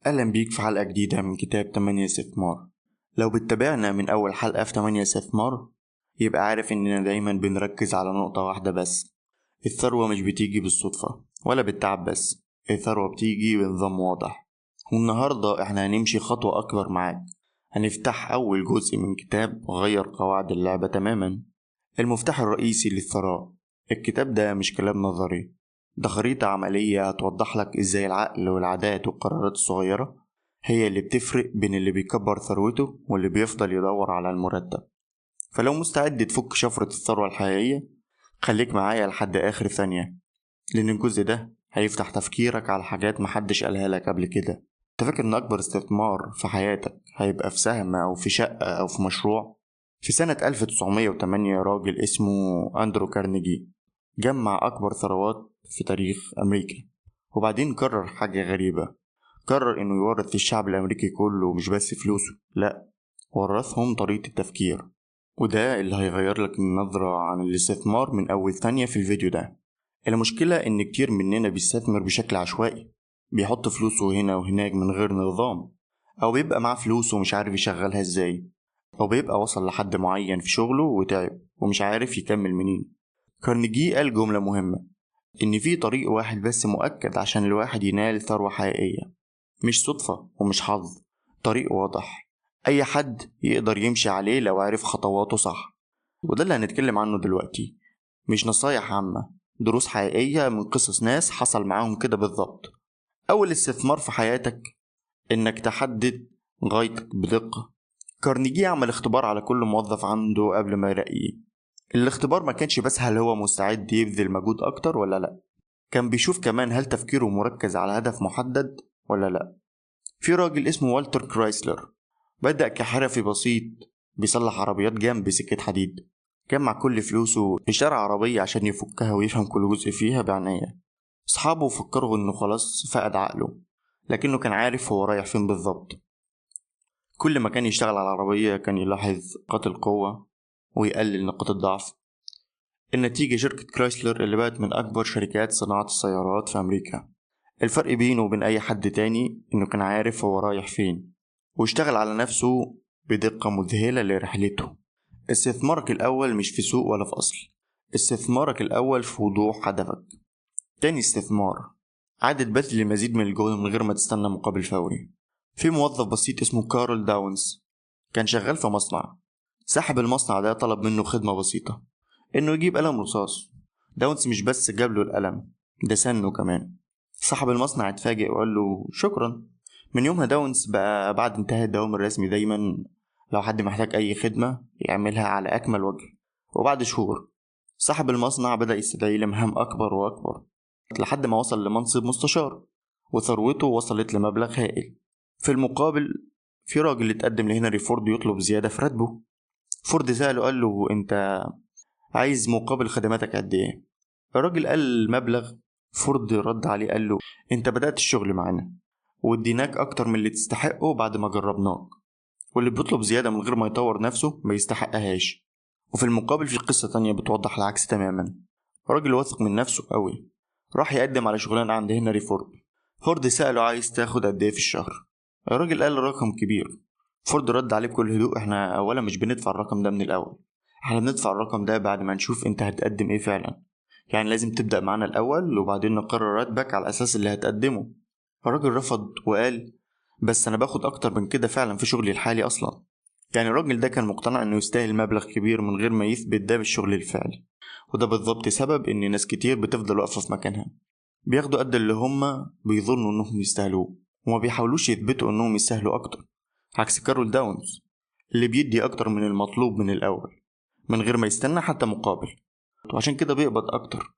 أهلا بيك في حلقة جديدة من كتاب 8 استثمار. لو بتتابعنا من أول حلقة في 8 استثمار يبقى عارف إننا دايما بنركز على نقطة واحدة بس. الثروة مش بتيجي بالصدفة ولا بالتعب بس، الثروة بتيجي بنظام واضح. والنهاردة احنا هنمشي خطوة أكبر معاك، هنفتح أول جزء من كتاب غير قواعد اللعبة تماما، المفتاح الرئيسي للثراء. الكتاب ده مش كلام نظري، ده خريطة عملية هتوضح لك ازاي العقل والعادات والقرارات الصغيرة هي اللي بتفرق بين اللي بيكبر ثروته واللي بيفضل يدور على المرتب. فلو مستعد تفك شفرة الثروة الحقيقية خليك معايا لحد آخر ثانية، لأن الجزء ده هيفتح تفكيرك على حاجات محدش قالها لك قبل كده. تفكر إن أكبر استثمار في حياتك هيبقى في سهم أو في شقة أو في مشروع؟ في سنة 1908 راجل اسمه أندرو كارنيجي جمع أكبر ثروات في تاريخ أمريكا، وبعدين قرر حاجة غريبة، قرر إنه يورث الشعب الأمريكي كله مش بس فلوسه، لأ، ورثهم طريقة التفكير. وده اللي هيغير لك النظرة عن الاستثمار من أول ثانية في الفيديو ده. المشكلة إن كتير مننا بيستثمر بشكل عشوائي، بيحط فلوسه هنا وهناك من غير نظام، أو بيبقى معاه فلوس ومش عارف يشغلها إزاي، أو بيبقى وصل لحد معين في شغله وتعب ومش عارف يكمل منين. كارنيجي قال جملة مهمة، إن في طريق واحد بس مؤكد عشان الواحد ينال ثروة حقيقية، مش صدفة ومش حظ، طريق واضح أي حد يقدر يمشي عليه لو عرف خطواته صح. وده اللي هنتكلم عنه دلوقتي، مش نصايح عامة، دروس حقيقية من قصص ناس حصل معاهم كده بالظبط. أول استثمار في حياتك إنك تحدد غايتك بدقة. كارنيجي عمل اختبار على كل موظف عنده قبل ما يرقيه. الاختبار ما كانش بس هل هو مستعد يبذل مجهود أكتر ولا لأ، كان بيشوف كمان هل تفكيره مركز على هدف محدد ولا لأ. في راجل اسمه والتر كرايسلر بدأ كحرفي بسيط بيصلح عربيات جنب سكة حديد، جمع كل فلوسه اشترى عربية عشان يفكها ويفهم كل جزء فيها بعناية. أصحابه فكروا إنه خلاص فقد عقله، لكنه كان عارف هو رايح فين بالظبط. كل ما كان يشتغل على العربية كان يلاحظ نقاط القوة ويقلل نقاط الضعف. النتيجة شركة كرايسلر اللي بقت من أكبر شركات صناعة السيارات في أمريكا. الفرق بينه وبين أي حد تاني إنه كان عارف هو رايح فين، واشتغل على نفسه بدقة مذهلة لرحلته. استثمارك الأول مش في سوق ولا في أصل، استثمارك الأول في وضوح هدفك. تاني استثمار، عادة بذل المزيد من الجهد من غير ما تستنى مقابل فوري. في موظف بسيط اسمه كارل داونز كان شغال في مصنع. صاحب المصنع ده طلب منه خدمة بسيطة، إنه يجيب قلم رصاص. داونز مش بس جاب له القلم، ده سنه كمان. صاحب المصنع اتفاجئ وقال له شكرا. من يومها داونز بقى بعد انتهاء الدوام الرسمي دايما لو حد محتاج أي خدمة يعملها على أكمل وجه. وبعد شهور صاحب المصنع بدأ يستدعي لمهام أكبر وأكبر لحد ما وصل لمنصب مستشار، وثروته وصلت لمبلغ هائل. في المقابل في راجل اتقدم لهنري فورد يطلب زيادة في راتبه. فورد سأله قال له انت عايز مقابل خدماتك قد ايه؟ الراجل قال المبلغ. فورد رد عليه قال له انت بدأت الشغل معانا واديناك اكتر من اللي تستحقه بعد ما جربناك، واللي بيطلب زيادة من غير ما يطور نفسه ما يستحقهاش. وفي المقابل في قصة تانية بتوضح العكس تماما. راجل واثق من نفسه قوي راح يقدم على شغلانة عند هنري فورد. فورد سأله عايز تاخد قد ايه في الشهر؟ الراجل قال رقم كبير. فورد رد عليه بكل هدوء احنا اولا مش بندفع الرقم ده من الاول، احنا بندفع الرقم ده بعد ما نشوف انت هتقدم ايه فعلا، يعني لازم تبدأ معانا الاول وبعدين نقرر راتبك على الاساس اللي هتقدمه. الراجل رفض وقال بس انا باخد اكتر من كده فعلا في شغلي الحالي اصلا. يعني الراجل ده كان مقتنع انه يستاهل مبلغ كبير من غير ما يثبت ده بالشغل الفعلي. وده بالضبط سبب ان ناس كتير بتفضل واقفة في مكانها، بياخدوا قد اللي هم بيظنوا انهم يستاهلوه وما بيحاولوش يثبتوا انهم يستاهلوا اكتر، عكس كارول داونز اللي بيدي اكتر من المطلوب من الاول من غير ما يستنى حتى مقابل، وعشان كده بيقبض اكتر.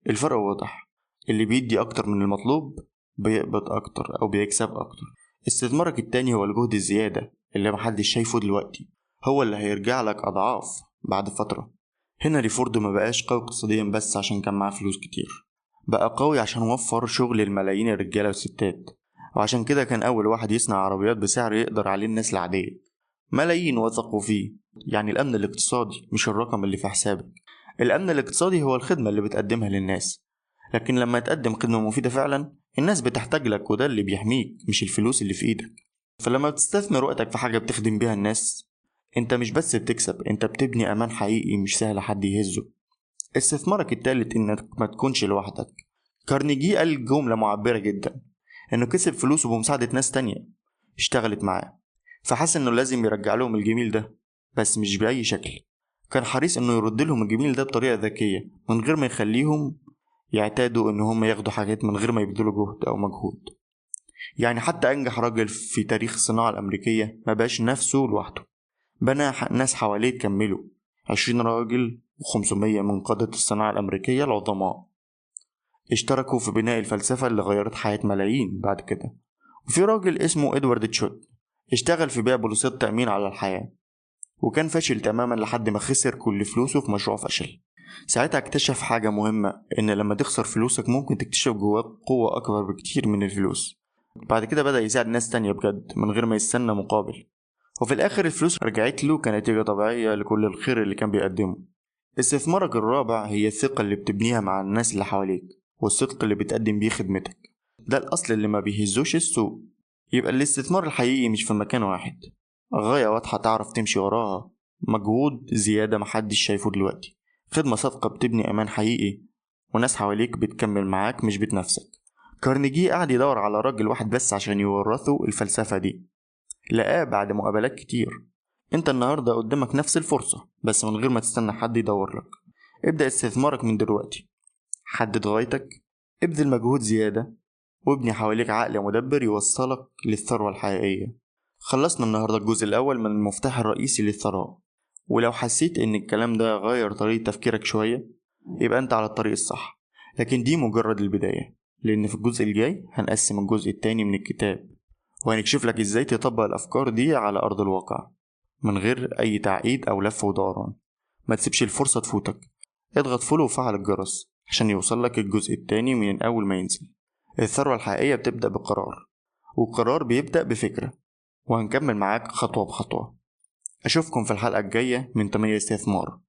الفرق واضح، اللي بيدي اكتر من المطلوب بيقبض اكتر او بيكسب اكتر. استثمارك التاني هو الجهد الزيادة اللي محدش شايفه دلوقتي، هو اللي هيرجع لك اضعاف بعد فترة. هنري فورد ما بقاش قوي اقتصاديا بس عشان كان معاه فلوس كتير، بقى قوي عشان وفر شغل الملايين الرجالة والستات، وعشان كده كان أول واحد يصنع عربيات بسعر يقدر عليه الناس العادية. ملايين وثقوا فيه. يعني الأمن الاقتصادي مش الرقم اللي في حسابك، الأمن الاقتصادي هو الخدمة اللي بتقدمها للناس. لكن لما تقدم خدمة مفيدة فعلا الناس بتحتاج لك، وده اللي بيحميك مش الفلوس اللي في ايدك. فلما بتستثمر وقتك في حاجة بتخدم بيها الناس، انت مش بس بتكسب، انت بتبني امان حقيقي مش سهل حد يهزه. استثمارك التالت انك ما تكونش لوحدك. كارنيجي قال جملة معبرة جدا، انه كسب فلوسه بمساعدة ناس تانية اشتغلت معاه، فحس انه لازم يرجع لهم الجميل ده، بس مش بأي شكل. كان حريص انه يرد لهم الجميل ده بطريقة ذكية من غير ما يخليهم يعتادوا ان هم ياخدوا حاجات من غير ما يبذلوا جهد او مجهود. يعني حتى انجح راجل في تاريخ الصناعة الامريكية ما بقاش نفسه لوحده، بنى ناس حواليه تكمله. 20 راجل و500 من قادة الصناعة الأمريكية العظماء اشتركوا في بناء الفلسفة اللي غيرت حياة ملايين بعد كده. وفي راجل اسمه إدوارد تشود اشتغل في بيع بوليصات تأمين على الحياة، وكان فاشل تماما لحد ما خسر كل فلوسه في مشروع فشل. ساعتها اكتشف حاجة مهمة، إن لما تخسر فلوسك ممكن تكتشف جواك قوة أكبر بكتير من الفلوس. بعد كده بدأ يساعد ناس تانية بجد من غير ما يستنى مقابل، وفي الآخر الفلوس رجعت له كنتيجة طبيعية لكل الخير اللي كان بيقدمه. استثمارك الرابع هي الثقة اللي بتبنيها مع الناس اللي حواليك، والصدق اللي بتقدم بيه خدمتك. ده الأصل اللي ما بيهزوش السوق. يبقى الاستثمار الحقيقي مش في مكان واحد، غاية واضحة تعرف تمشي وراها، مجهود زيادة محدش شايفه دلوقتي، خدمة صادقة بتبني أمان حقيقي، وناس حواليك بتكمل معاك مش بتنافسك. كارنيجي قعد يدور على راجل واحد بس عشان يورثه الفلسفة دي، لقاه بعد مقابلات كتير. انت النهاردة قدامك نفس الفرصة، بس من غير ما تستنى حد يدور لك. ابدأ استثمارك من دلوقتي، حدد غايتك، ابذل مجهود زيادة، وابني حواليك عقل مدبر يوصلك للثروة الحقيقية. خلصنا النهاردة الجزء الأول من المفتاح الرئيسي للثراء، ولو حسيت ان الكلام ده غير طريقة تفكيرك شوية، يبقى انت على الطريق الصح. لكن دي مجرد البداية، لأن في الجزء الجاي هنقسم الجزء التاني من الكتاب، وهنكشف لك ازاي تطبق الأفكار دي على أرض الواقع من غير أي تعقيد أو لف ودوران. ما تسيبش الفرصة تفوتك، اضغط فولو وفعل الجرس عشان يوصلك الجزء التاني من أول ما ينزل. الثروة الحقيقية بتبدأ بقرار، والقرار بيبدأ بفكرة، وهنكمل معاك خطوة بخطوة. أشوفكم في الحلقة الجاية من 8 استثمار.